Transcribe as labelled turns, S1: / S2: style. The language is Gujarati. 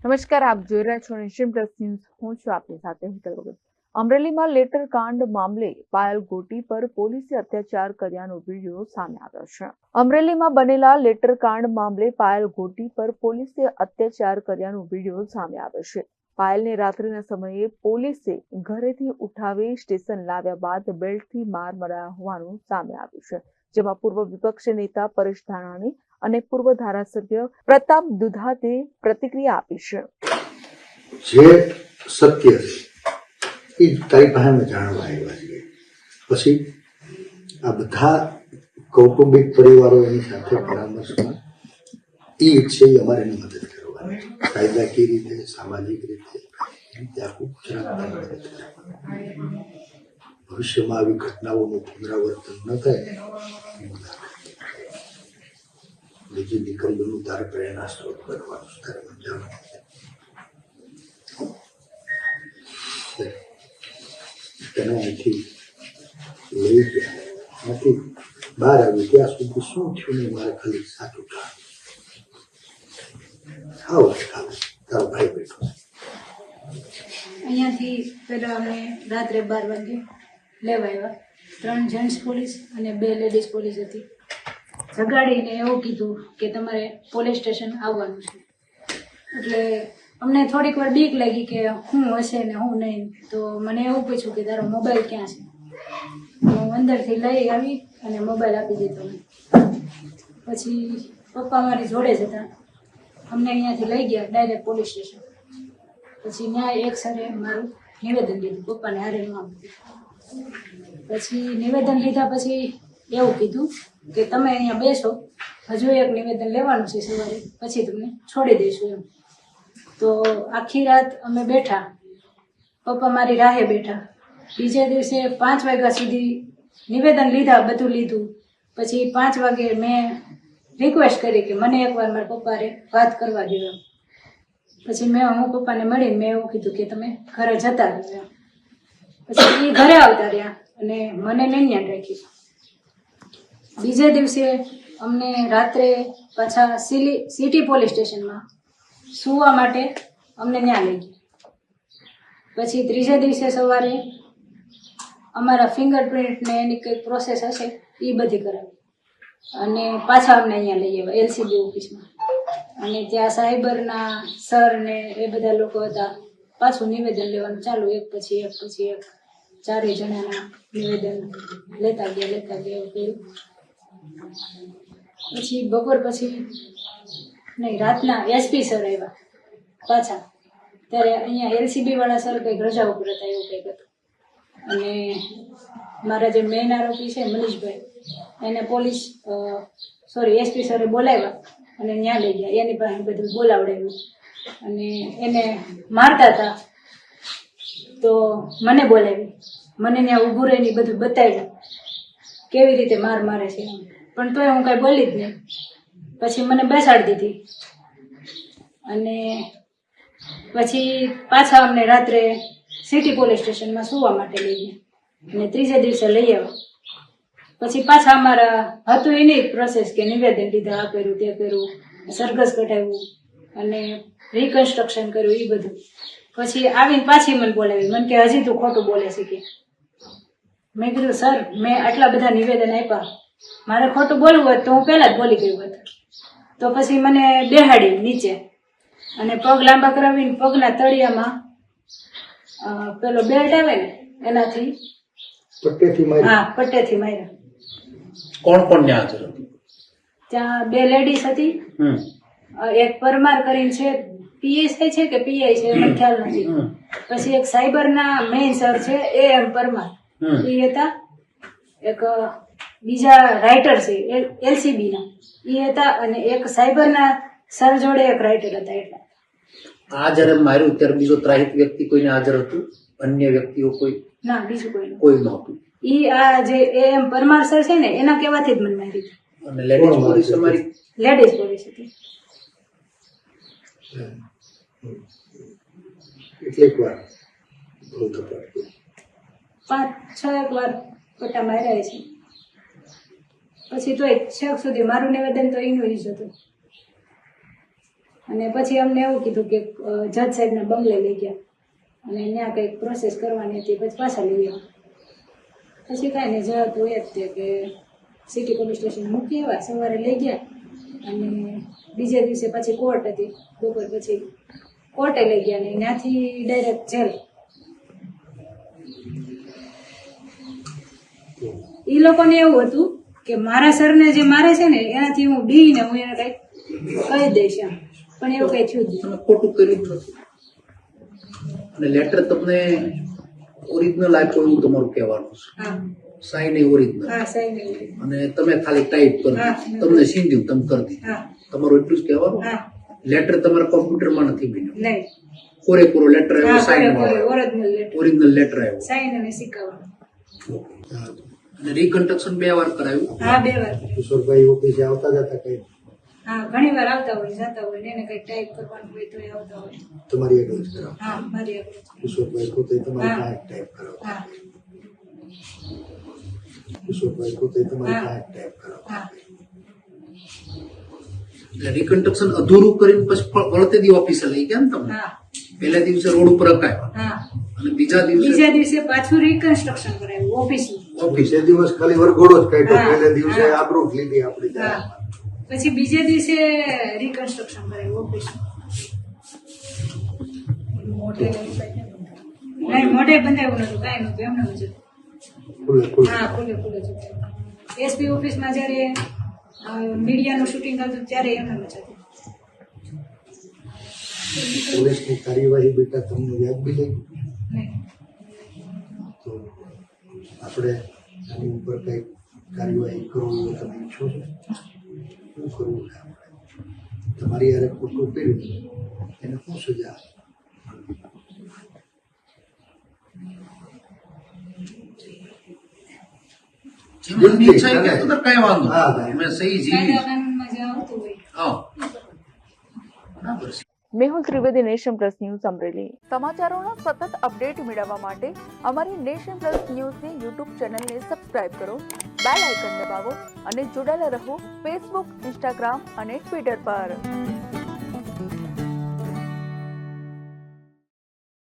S1: નમસ્કાર, આપ જોઈ રહ્યા છો નેશન પ્લસ ન્યૂઝ. હું છું આપની સાથે હિતલ વગર. અમરેલીમાં લેટર કાંડ મામલે પાયલ ગોટી પર પોલીસે અત્યાચાર કર્યાનો વિડીયો સામે આવ્યો છે. અમરેલીમાં બનેલા લેટર કાંડ મામલે પાયલ ગોટી પર પોલીસે અત્યાચાર કર્યાનો વિડીયો સામે આવ્યો છે. પાયલને રાત્રિના સમયે પોલીસે ઘરેથી ઉઠાવી સ્ટેશન લાવ્યા બાદ બેલ્ટથી માર મરાયા હોવાનું સામે આવ્યું છે, જેમાં પૂર્વ વિપક્ષ નેતા પરેશ ધાનાણી અને પૂર્વ ધારાસભ્ય પ્રતાપ દુધાતે પ્રતિક્રિયા આપી છે.
S2: જે સત્ય છે એ તારી પાસે અમે જાણવા આવ્યા છીએ. પછી આ બધા કૌટુંબિક પરિવારો એની સાથે પરામર્શમાં એ ઈચ્છે એ અમારે એની મદદ કરવાની, કાયદાકીય રીતે, સામાજિક રીતે આખું ગુજરાત. ભવિષ્યમાં આવી ઘટનાઓનું પુનરાવર્તન ન થાય, બીજી દીકરીઓનું તારે પ્રેરણા સ્ત્રોત કરવાનું તારે સમજાવવાનું છે. તેને અહીંથી લઈ ગયા, અહીંથી બહાર આવ્યું ત્યાં સુધી શું થયું ને મારે ખાલી સાચું તારો ભાઈ બેઠો.
S3: અહીંયાથી પહેલાં અમે રાત્રે 12 વાગે લેવા આવ્યા. 3 જેન્ટ્સ પોલીસ અને 2 લેડીઝ પોલીસ હતી. જગાડીને એવું કીધું કે તમારે પોલીસ સ્ટેશન આવવાનું છે. એટલે અમને થોડીક વાર બીક લાગી કે શું હશે ને શું નહીં. તો મને એવું પૂછ્યું કે તારો મોબાઈલ ક્યાં છે. હું અંદરથી લઈ આવી અને મોબાઈલ આપી દીધો. પછી પપ્પા મારી જોડે જ હતા. અમને અહીંયાથી લઈ ગયા ડાયરેક્ટ પોલીસ સ્ટેશન. પછી ત્યાં એક સરે મારું નિવેદન લીધું, પપ્પાને હારે ન આપી. પછી નિવેદન લીધા પછી એવું કીધું કે તમે અહીંયા બેસો, હજુ એક નિવેદન લેવાનું છે સવારે, પછી તમને છોડી દઈશું એમ. તો આખી રાત અમે બેઠા, પપ્પા મારી રાહે બેઠા. બીજે દિવસે 5 વાગ્યા સુધી નિવેદન લીધા, બધું લીધું. પછી 5 વાગે મેં રિક્વેસ્ટ કરી કે મને એકવાર મારા પપ્પાને વાત કરવા દો. પછી હું પપ્પાને મળીને મેં એવું કીધું કે તમે ઘરે જતા રહ્યો. પછી એ ઘરે આવતા રહ્યા અને મને નૈન્યાન રાખી. બીજે દિવસે અમને રાત્રે પાછા સિટી પોલીસ સ્ટેશનમાં સુવા માટે અમને ત્યાં લઈ ગયા. પછી ત્રીજે દિવસે સવારે અમારા ફિંગરપ્રિન્ટને એની કંઈક પ્રોસેસ હશે એ બધી કરાવી અને પાછા અમને અહીંયા લઈ આવ્યા LCB ઓફિસમાં. અને ત્યાં સાયબરના સર ને એ બધા લોકો હતા. પાછું નિવેદન લેવાનું ચાલુ, એક પછી એક 4 જણાના નિવેદન લેતા ગયા એવું કર્યું. પછી બપોર પછી નહીં, રાતના SP સર આવ્યા પાછા. ત્યારે અહીંયા LCB વાળા સર કંઈક રજા ઉપર હતા એવું કંઈક હતું. અને મારા જે મેઇન આરોપી છે મનીષભાઈ, એને SP સરે બોલાવ્યા અને ત્યાં લઈ ગયા. એની પાસે બધું બોલાવડાવ્યું અને એને મારતા હતા તો મને બોલાવી, મને ત્યાં ઊભું રહીને બધું બતાવ્યું કેવી રીતે મારે છે. પણ તોય હું કાંઈ બોલી જ નહીં. પછી મને બેસાડી દીધી અને પછી પાછા અમને રાત્રે સિટી પોલીસ સ્ટેશનમાં સુવા માટે લઈ ગયા અને ત્રીજે દિવસે લઈ આવ્યા. પછી પાછા અમારા હતું એની પ્રોસેસ કે નિવેદન લીધા, આ કર્યું તે કર્યું, સરઘસ કઢાવ્યું અને રિકન્સ્ટ્રક્શન કર્યું એ બધું. પછી આવીને પાછી મને બોલાવી, મને કે હજી તું ખોટું બોલે છે કે. મેં કીધું સર, મેં આટલા બધા નિવેદન આપ્યા, મારે ખોટું બોલવું હોય તો હું પહેલા જ બોલી ગયું હોત. તો પછી મને બેહાડી નીચે અને પગ લાંબા કરાવીને પગના તળિયામાં પેલો બેલ્ટ આવે ને એનાથી પટ્ટેથી માર્યા.
S4: કોણ ત્યાં હાજર હતું?
S3: ત્યાં 2 લેડીઝ હતી. એક પરમાર કરીને છે, PSI છે કે PI છે મને ખ્યાલ નથી. પછી એક સાયબરના મેઇન સર છે AM પરમાર એ હતા. એક બીજા રાઇટર છે LCB ના એ હતા અને એક સાયબરના સર જોડે એક રાઇટર હતા. એટલે
S4: આ જયારે માર્યું ત્યારે બીજો ત્રાહિત વ્યક્તિ કોઈને હાજર હતું? અન્ય વ્યક્તિઓ કોઈ?
S3: ના, બીજું
S4: કોઈ નહોતું.
S3: ઈ આ જે AM પરમાર સર છે ને એના કહેવાથી જ મને મારી.
S4: અને લેડીઝ પોલીસ અમારી
S3: લેડીઝ પોલીસ હતી.
S2: કેટલીક વાર
S3: 5-6 વાર પટ્ટા માર્યા છે. પછી તોય છેક સુધી મારું નિવેદન તો એનું જ હતું. અને પછી અમને એવું કીધું કે જજ સાહેબના બંગલે લઈ ગયા અને ત્યાં કંઈક પ્રોસેસ કરવાની હતી, પછી પાછા લઈ ગયા. પછી કાંઈ નહીં, જવાબ તો એ જ છે કે સિટી પોલીસ સ્ટેશન મૂકી આવ્યા, સવારે લઈ ગયા અને બીજે દિવસે પાછી કોર્ટ હતી, બપોર પછી કોર્ટે લઈ ગયા ને ત્યાંથી ડાયરેક્ટ જેલ. એ લોકોને એવું હતું કે મારા સરને જે મારે છે ને એનાથી હું બીને હું એને કંઈક કહી દઈશ એમ, પણ એવું કંઈ થયું જ નહીં.
S4: તમે ખોટું કર્યું જ નથી અને લેટર તમને ઓરિજિનલ આપ્યો એવું તમારું કહેવાનું છે.
S3: હા
S4: સાઈન એ ઓરિજિનલ
S3: હા સાહેબ એવું છે.
S4: અને તમે ખાલી ટાઈપ કરી
S3: હા.
S4: તમને સીધ્યું તમે કરી દીધું.
S3: હા
S4: તમારું એટલું જ કહેવાનું.
S3: હા
S4: લેટર તમારા કોમ્પ્યુટરમાં નથી બન્યો,
S3: નહીં.
S4: પૂરેપૂરો લેટર આવ્યો,
S3: હા
S4: sign
S3: original letter,
S4: original letter આવ્યો.
S3: સાઈન અને સિક્કાવાનું.
S4: અને રિકન્સ્ટ્રક્શન 2 વાર કરાવ્યું.
S3: હા 2 વાર.
S2: કિશોરભાઈ ઓફિસે આવતા જતા કઈ
S3: હા ઘણી વાર આવતા હોય, જતા હોય ને એને કંઈક ટાઈપ કરવાનું હોય તો એ આવતા હોય.
S2: તમારી એડવાઇસ કરાવો.
S3: હા મારી આગળ.
S2: કિશોરભાઈ પોતે તમારી
S3: હા.
S2: પાસે ટાઈપ કરાવો.
S3: હા
S2: કિશોરભાઈ પોતે તમારી
S3: હા.
S2: પાસે ટાઈપ કરાવો.
S3: હા
S4: એટલે રિકન્સ્ટ્રક્શન અધૂરું કરીને પછી વળતે દી ઓફિસે લઈ ગયા ને તમને.
S3: હા
S4: પહેલા દિવસે રોડ ઉપર અકાયા
S3: હા.
S4: અને બીજા દિવસે
S3: બીજા દિવસે પાછું રિકન્સ્ટ્રક્શન કરાવ્યું ઓફિસનું.
S2: બીજે દિવસ ખાલી વરઘોડો જ કાઢ્યો,
S3: હા.
S2: પહેલે દિવસે
S3: હા.
S2: આબરૂ જ લીધી આપણી
S3: હા
S2: જાહેરમાં.
S3: પછી બીજે દિવસે રિકન્સ્ટ્રક્શન કરાવ્યું ઓફિસનું. નહીં મોઢે બંધાયું નતું, કાંઈ નતું, એમને જ હતું.
S2: ખુલ્લે ખુલ્લે.
S3: હા ખુલ્લે ખુલ્લે જ હતું. એસપી ઓફિસમાં જ્યારે મીડિયાનું શૂટિંગ હતું ત્યારે એમને જ હતું.
S2: પોલીસની કાર્યવાહી બેટા તમને વ્યાજબી લાગી?
S3: નહીં.
S2: તો આપણે આની ઉપર કંઈક કાર્યવાહી કરવું એવું તમે ઈચ્છો છો? શું કરવું છે આપણે? તમારી યારે ખોટું કર્યું એને શું સજા?
S4: જેમની ઈચ્છા હોય તો કઈ વાંધો
S2: હા,
S4: નહીં.
S2: ભાઈ.
S4: અમે સહી
S3: કાયદા
S4: જીવી.
S3: કાનૂનમાં જે આવતું હોય.
S4: હા બરાબર છે.
S1: Mehul Trivedi, nation plus news, Amreli. સમાચારોના સતત અપડેટ મેળવવા માટે અમારી નેશન પ્લસ ન્યૂઝની યુટ્યુબ ચેનલને સબસ્ક્રાઇબ કરો, બેલ આઇકન દબાવો અને જોડાયેલા રહો ફેસબુક, ઇન્સ્ટાગ્રામ અને ટ્વિટર પર.